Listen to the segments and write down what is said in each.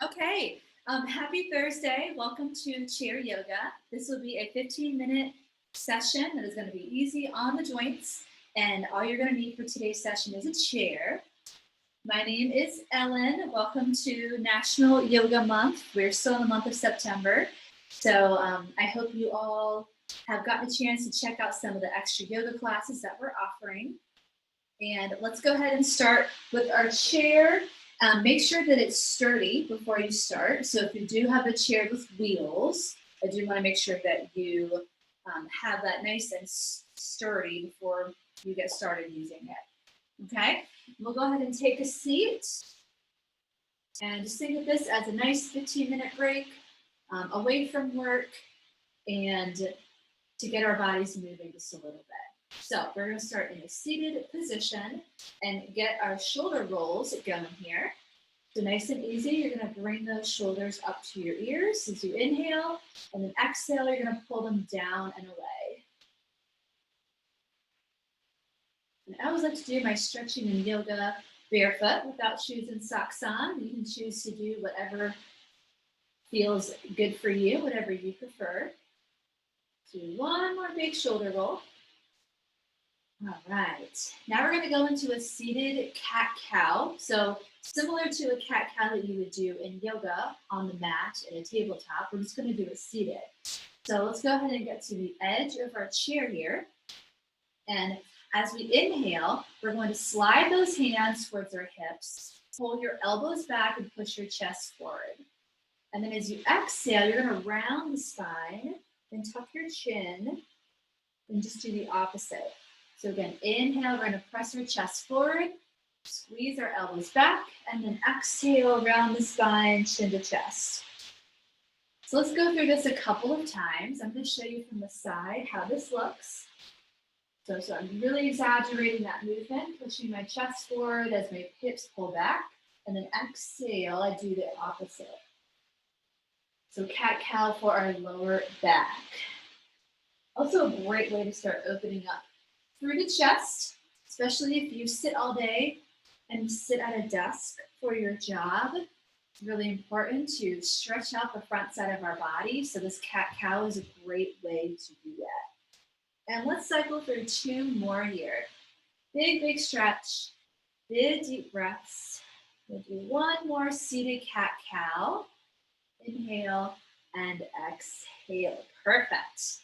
Okay, happy Thursday. Welcome to chair yoga. This will be a 15-minute session that is going to be easy on the joints. And all you're going to need for today's session is a chair. My name is Ellen. Welcome to National Yoga Month. We're still in the month of September. So I hope you all have gotten a chance to check out some of the extra yoga classes that we're offering. And let's go ahead and start with our chair. Make sure that it's sturdy before you start. So if you do have a chair with wheels, I do want to make sure that you have that nice and sturdy before you get started using it. Okay, we'll go ahead and take a seat and just think of this as a nice 15-minute break away from work and to get our bodies moving just a little bit. So we're going to start in a seated position and get our shoulder rolls going here. So nice and easy, you're going to bring those shoulders up to your ears as you inhale, and then exhale, you're going to pull them down and away. And I always like to do my stretching and yoga barefoot without shoes and socks on. You can choose to do whatever feels good for you, whatever you prefer. Do one more big shoulder roll. All right, now we're going to go into a seated cat-cow. So similar to a cat-cow that you would do in yoga on the mat in a tabletop, we're just going to do it seated. So let's go ahead and get to the edge of our chair here. And as we inhale, we're going to slide those hands towards our hips, pull your elbows back and push your chest forward. And then as you exhale, you're going to round the spine, then tuck your chin, and just do the opposite. So again, inhale, we're going to press our chest forward, squeeze our elbows back, and then exhale, round the spine, chin to chest. So let's go through this a couple of times. I'm going to show you from the side how this looks. So I'm really exaggerating that movement, pushing my chest forward as my hips pull back, and then exhale, I do the opposite. So cat-cow for our lower back. Also a great way to start opening up through the chest, especially if you sit all day and you sit at a desk for your job. It's really important to stretch out the front side of our body. So this cat-cow is a great way to do that. And let's cycle through two more here. Big, big stretch, big deep breaths. We'll do one more seated cat-cow. Inhale and exhale. Perfect.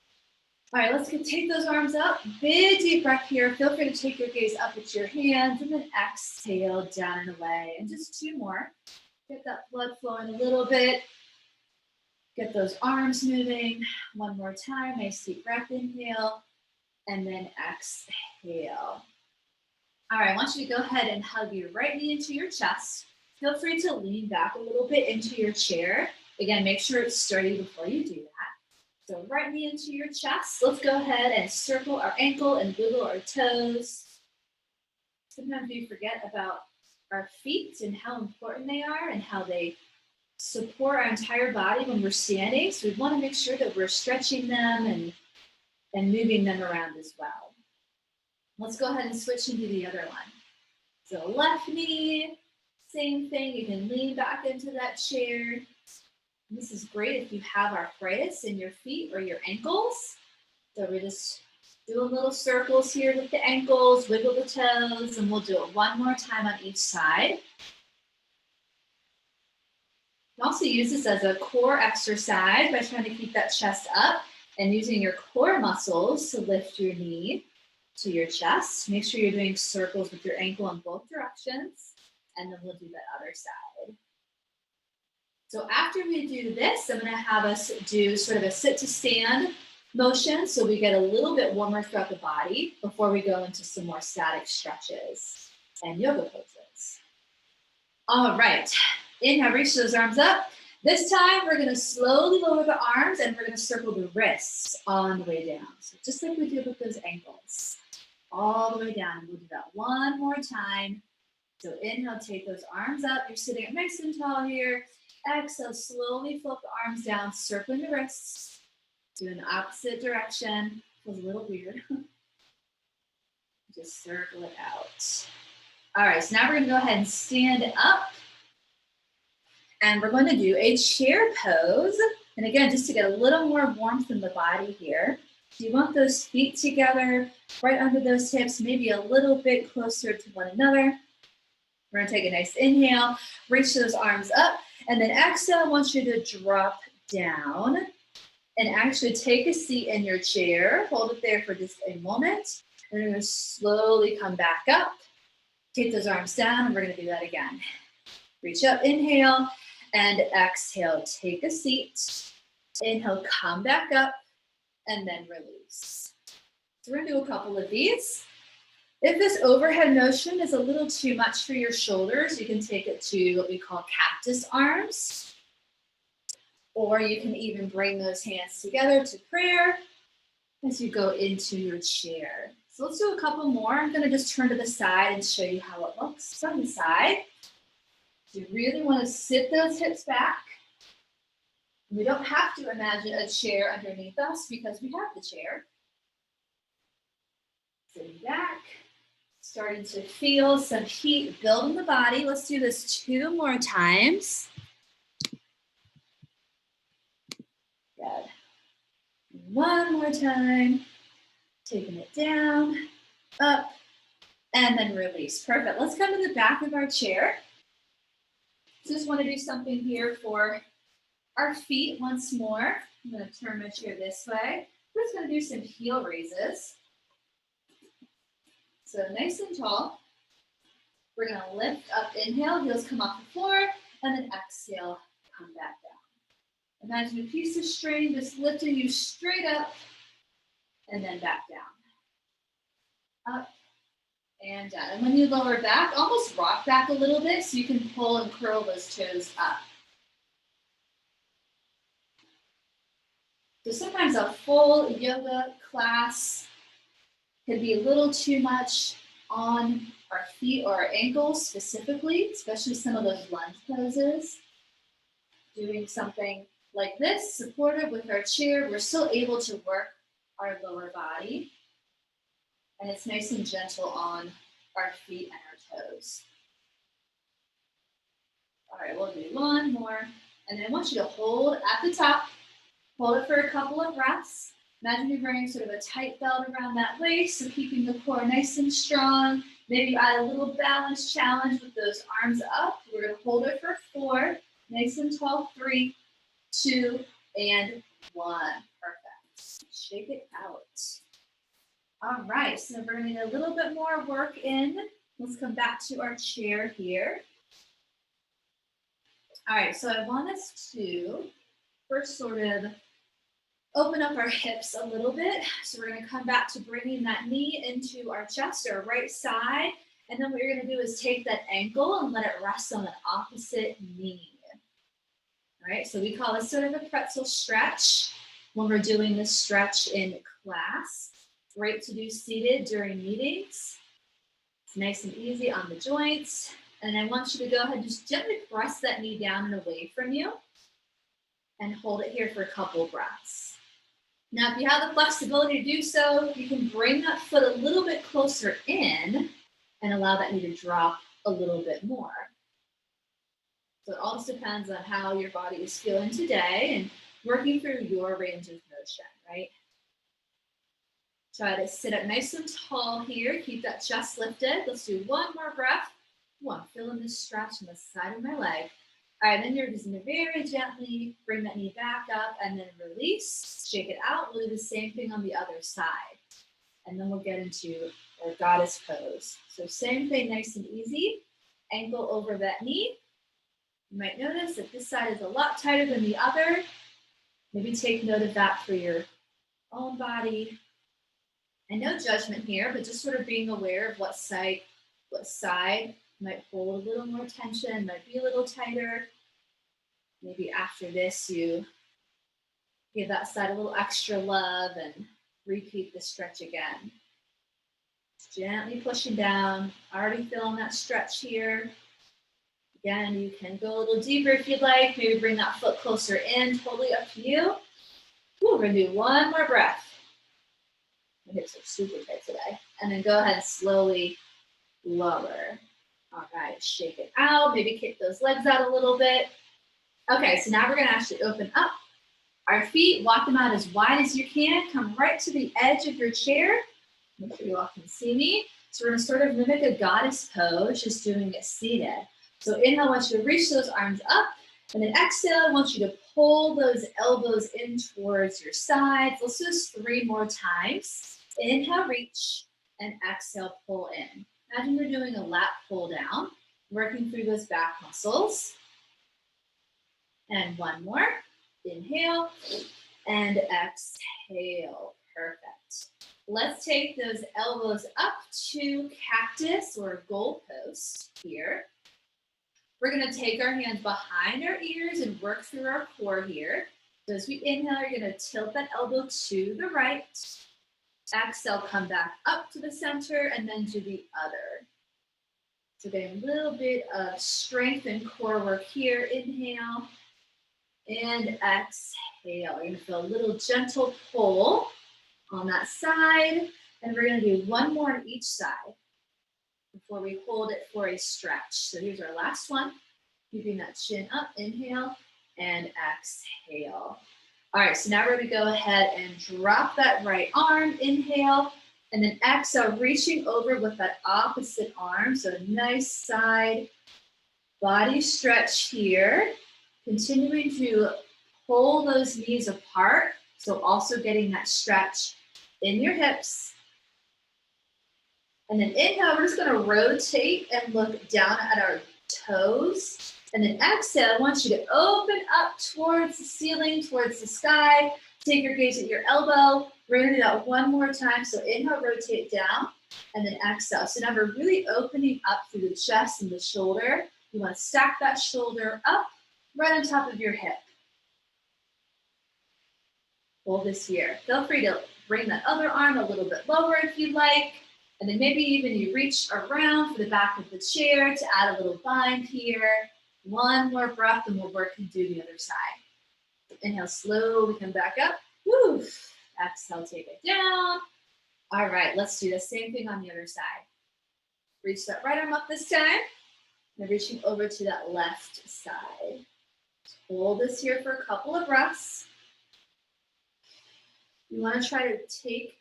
All right, let's take those arms up. Big deep breath here. Feel free to take your gaze up at your hands and then exhale down and away. And just two more. Get that blood flowing a little bit. Get those arms moving. One more time. Nice deep breath, inhale, and then exhale. All right, I want you to go ahead and hug your right knee into your chest. Feel free to lean back a little bit into your chair. Again, make sure it's sturdy before you do that. So right knee into your chest. Let's go ahead and circle our ankle and wiggle our toes. Sometimes we forget about our feet and how important they are and how they support our entire body when we're standing. So we want to make sure that we're stretching them and moving them around as well. Let's go ahead and switch into the other one. So left knee, same thing. You can lean back into that chair. This is great if you have arthritis in your feet or your ankles. So we're just doing little circles here with the ankles, wiggle the toes, and we'll do it one more time on each side. You can also use this as a core exercise by trying to keep that chest up and using your core muscles to lift your knee to your chest. Make sure you're doing circles with your ankle in both directions, and then we'll do that other side. So after we do this, I'm going to have us do sort of a sit to stand motion so we get a little bit warmer throughout the body before we go into some more static stretches and yoga poses. All right, inhale, reach those arms up. This time we're going to slowly lower the arms and we're going to circle the wrists on the way down. So just like we did with those ankles, all the way down. We'll do that one more time. So inhale, take those arms up. You're sitting up nice and tall here. Exhale, slowly flip the arms down, circling the wrists. Doing the opposite direction. Feels a little weird. Just circle it out. All right, so now we're going to go ahead and stand up. And we're going to do a chair pose. And again, just to get a little more warmth in the body here. So you want those feet together, right under those hips, maybe a little bit closer to one another. We're gonna take a nice inhale, reach those arms up, and then exhale, I want you to drop down and actually take a seat in your chair. Hold it there for just a moment. And we're gonna slowly come back up. Take those arms down, and we're gonna do that again. Reach up, inhale, and exhale, take a seat. Inhale, come back up, and then release. So we're gonna do a couple of these. If this overhead motion is a little too much for your shoulders, you can take it to what we call cactus arms, or you can even bring those hands together to prayer as you go into your chair. So let's do a couple more. I'm gonna just turn to the side and show you how it looks from the side. So you really wanna sit those hips back. We don't have to imagine a chair underneath us because we have the chair. Sitting back, starting to feel some heat build in the body. Let's do this 2 more times. Good. 1 more time. Taking it down, up, and then release. Perfect. Let's come to the back of our chair. Just want to do something here for our feet once more. I'm going to turn my chair this way. We're just going to do some heel raises. So nice and tall. We're going to lift up, inhale, heels come off the floor, and then exhale, come back down. Imagine a piece of string just lifting you straight up and then back down. Up and down. And when you lower back, almost rock back a little bit so you can pull and curl those toes up. So sometimes a full yoga class can be a little too much on our feet or our ankles specifically, especially some of those lunge poses. Doing something like this, supported with our chair, we're still able to work our lower body. And it's nice and gentle on our feet and our toes. All right, we'll do 1 more. And then I want you to hold at the top. Hold it for a couple of breaths. Imagine you're wearing sort of a tight belt around that waist, so keeping the core nice and strong. Maybe you add a little balance challenge with those arms up. We're going to hold it for 4, nice and tall, 3, 2, and 1. Perfect. Shake it out. All right, so we're going to need a little bit more work in. Let's come back to our chair here. All right, so I want us to first sort of open up our hips a little bit. So we're going to come back to bringing that knee into our chest or right side. And then what you're going to do is take that ankle and let it rest on the opposite knee. All right, so we call this sort of a pretzel stretch when we're doing this stretch in class. Great to do seated during meetings. It's nice and easy on the joints. And I want you to go ahead and just gently press that knee down and away from you and hold it here for a couple breaths. Now, if you have the flexibility to do so, you can bring that foot a little bit closer in and allow that knee to drop a little bit more. So it all just depends on how your body is feeling today and working through your range of motion, right? Try to sit up nice and tall here. Keep that chest lifted. Let's do 1 more breath. Feeling this stretch on the side of my leg. All right, then you're just going to very gently bring that knee back up and then release. Shake it out. We'll do the same thing on the other side. And then we'll get into our goddess pose. So same thing, nice and easy. Ankle over that knee. You might notice that this side is a lot tighter than the other. Maybe take note of that for your own body. And no judgment here, but just sort of being aware of what side might hold a little more tension, might be a little tighter. Maybe after this, you give that side a little extra love and repeat the stretch again. Gently pushing down, already feeling that stretch here. Again, you can go a little deeper if you'd like. Maybe bring that foot closer in, totally up to you. We're gonna do 1 more breath. My hips are super tight today. And then go ahead and slowly lower. All right, shake it out. Maybe kick those legs out a little bit. Okay, so now we're gonna actually open up our feet, walk them out as wide as you can, come right to the edge of your chair. Make sure you all can see me. So we're gonna sort of mimic a goddess pose, just doing it seated. So inhale, I want you to reach those arms up, and then exhale, I want you to pull those elbows in towards your sides. Let's do this 3 more times. Inhale, reach, and exhale, pull in. Imagine you're doing a lat pull down, working through those back muscles. And 1 more. Inhale and exhale. Perfect. Let's take those elbows up to cactus or goalpost here. We're going to take our hands behind our ears and work through our core here. So as we inhale, you're going to tilt that elbow to the right. Exhale, come back up to the center and then to the other. So getting a little bit of strength and core work here. Inhale and exhale. You're going to feel a little gentle pull on that side. And we're going to do 1 more on each side before we hold it for a stretch. So here's our last one. Keeping that chin up, inhale and exhale. All right, so now we're going to go ahead and drop that right arm, inhale, and then exhale, reaching over with that opposite arm. So a nice side body stretch here. Continuing to pull those knees apart. So also getting that stretch in your hips. And then inhale, we're just going to rotate and look down at our toes. And then exhale, I want you to open up towards the ceiling, towards the sky. Take your gaze at your elbow. We're going to do that 1 more time. So inhale, rotate down, and then exhale. So now we're really opening up through the chest and the shoulder. You want to stack that shoulder up right on top of your hip. Hold this here. Feel free to bring that other arm a little bit lower if you like. And then maybe even you reach around for the back of the chair to add a little bind here. 1 more breath and we'll work and do the other side. Inhale, slowly come back up. Woo. Exhale, take it down. All right, let's do the same thing on the other side. Reach that right arm up this time. And reaching over to that left side. Hold this here for a couple of breaths. You want to try to take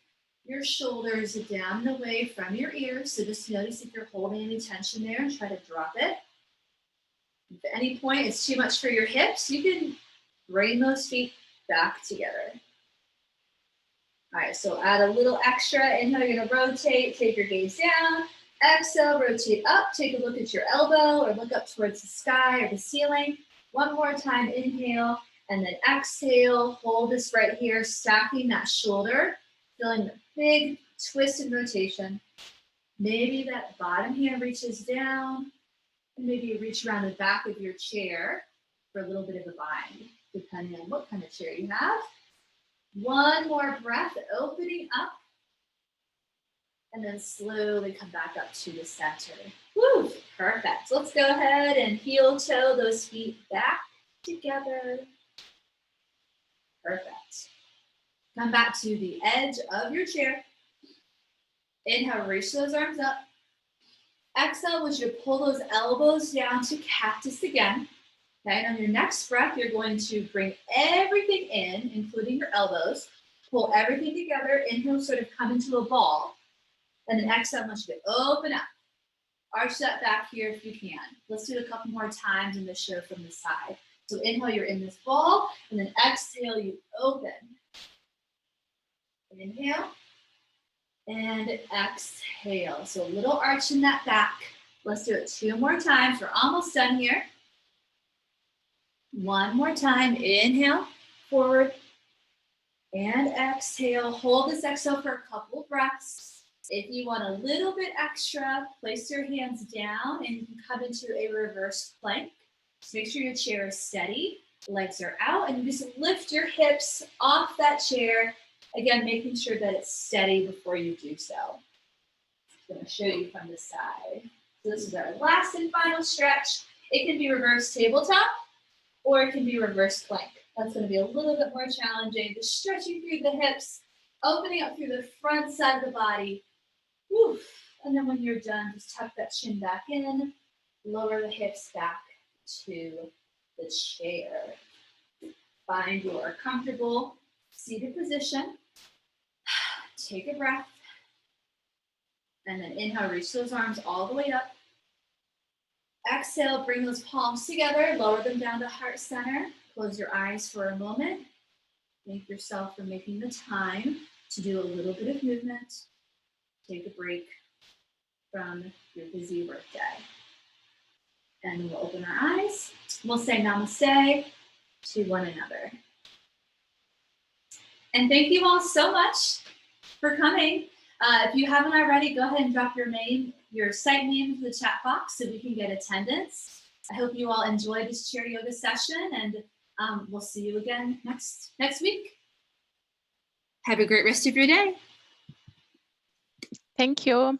your shoulders down and away from your ears. So just notice if you're holding any tension there and try to drop it. If at any point it's too much for your hips, you can bring those feet back together. All right, so add a little extra. Inhale, you're going to rotate, take your gaze down. Exhale, rotate up, take a look at your elbow or look up towards the sky or the ceiling. 1 more time, inhale, and then exhale. Hold this right here, stacking that shoulder, feeling the big twist and rotation. Maybe that bottom hand reaches down. And maybe you reach around the back of your chair for a little bit of a bind, depending on what kind of chair you have. 1 more breath, opening up, and then slowly come back up to the center. Woo, perfect. Let's go ahead and heel toe those feet back together. Perfect. Come back to the edge of your chair. Inhale, reach those arms up. Exhale, I want you to pull those elbows down to cactus again. Okay, and on your next breath, you're going to bring everything in, including your elbows. Pull everything together. Inhale, sort of come into a ball. And then exhale, I want you to open up. Arch that back here if you can. Let's do it a couple more times in the show from the side. So inhale, you're in this ball. And then exhale, you open. Inhale. And exhale. So a little arch in that back. Let's do it 2 more times. We're almost done here. 1 more time. Inhale, forward, and exhale. Hold this exhale for a couple of breaths. If you want a little bit extra, place your hands down and you can come into a reverse plank. Just make sure your chair is steady. Legs are out, and you just lift your hips off that chair. Again, making sure that it's steady before you do so. I'm going to show you from the side. So this is our last and final stretch. It can be reverse tabletop or it can be reverse plank. That's going to be a little bit more challenging. Just stretching through the hips, opening up through the front side of the body. Woo. And then when you're done, just tuck that chin back in, lower the hips back to the chair. Find your comfortable seated position. Take a breath. And then inhale, reach those arms all the way up. Exhale, bring those palms together, lower them down to heart center. Close your eyes for a moment. Thank yourself for making the time to do a little bit of movement. Take a break from your busy workday. And we'll open our eyes. We'll say namaste to one another. And thank you all so much for coming. If you haven't already, go ahead and drop your site name into the chat box so we can get attendance. I hope you all enjoyed this chair yoga session, and we'll see you again next week. Have a great rest of your day. Thank you.